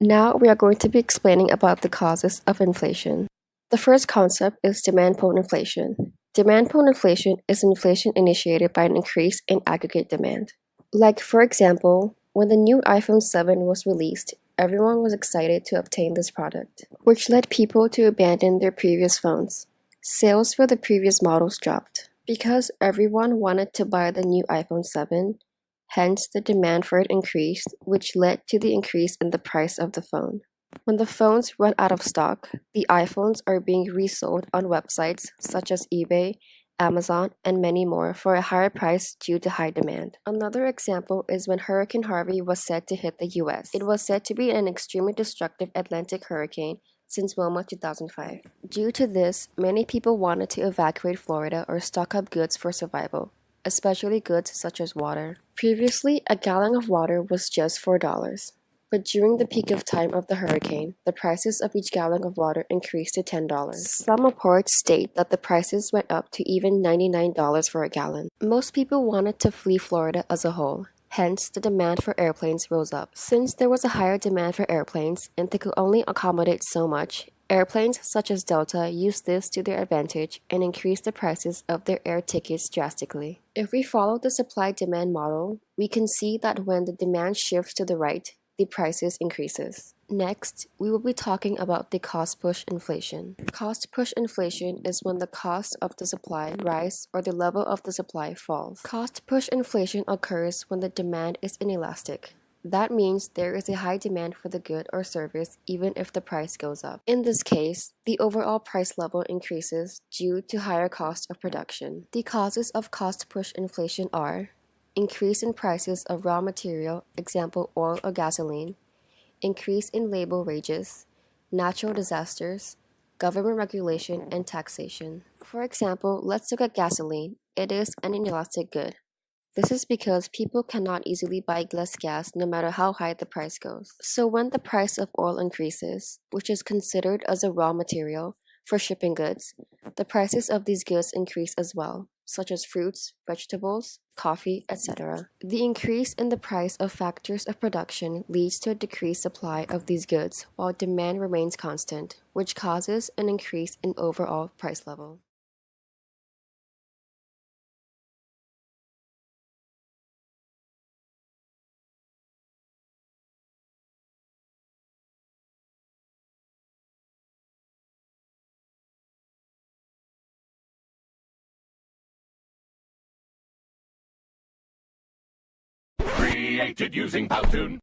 Now we are going to be explaining about the causes of inflation. The first concept is demand-pull inflation. Demand-pull inflation is inflation initiated by an increase in aggregate demand. Like, for example, when the new iPhone 7 was released, everyone was excited to obtain this product, which led people to abandon their previous phones. Sales for the previous models dropped. Because everyone wanted to buy the new iPhone 7, hence the demand for it increased, which led to the increase in the price of the phone. When the phones run out of stock, the iPhones are being resold on websites such as eBay, Amazon, and many more for a higher price due to high demand. Another example is when Hurricane Harvey was said to hit the US. It was said to be an extremely destructive Atlantic hurricane since Wilma 2005. Due to this, many people wanted to evacuate Florida or stock up goods for survival, especially goods such as water. Previously, a gallon of water was just $4. But during the peak of time of the hurricane, the prices of each gallon of water increased to $10. Some reports state that the prices went up to even $99 for a gallon. Most people wanted to flee Florida as a whole. Hence, the demand for airplanes rose up. Since there was a higher demand for airplanes and they could only accommodate so much, airplanes such as Delta used this to their advantage and increased the prices of their air tickets drastically. If we follow the supply-demand model, we can see that when the demand shifts to the right, the prices increases. Next, we will be talking about the cost-push inflation. Cost-push inflation is when the cost of the supply rise or the level of the supply falls. Cost-push inflation occurs when the demand is inelastic. That means there is a high demand for the good or service even if the price goes up. In this case, the overall price level increases due to higher cost of production. The causes of cost-push inflation are increase in prices of raw material, example oil or gasoline, increase in labor wages, natural disasters, government regulation, and taxation. For example, let's look at gasoline. It is an inelastic good. This is because people cannot easily buy less gas no matter how high the price goes. So when the price of oil increases, which is considered as a raw material for shipping goods, the prices of these goods increase as well, such as fruits, vegetables, coffee, etc. The increase in the price of factors of production leads to a decreased supply of these goods while demand remains constant, which causes an increase in overall price level. Created using Powtoon.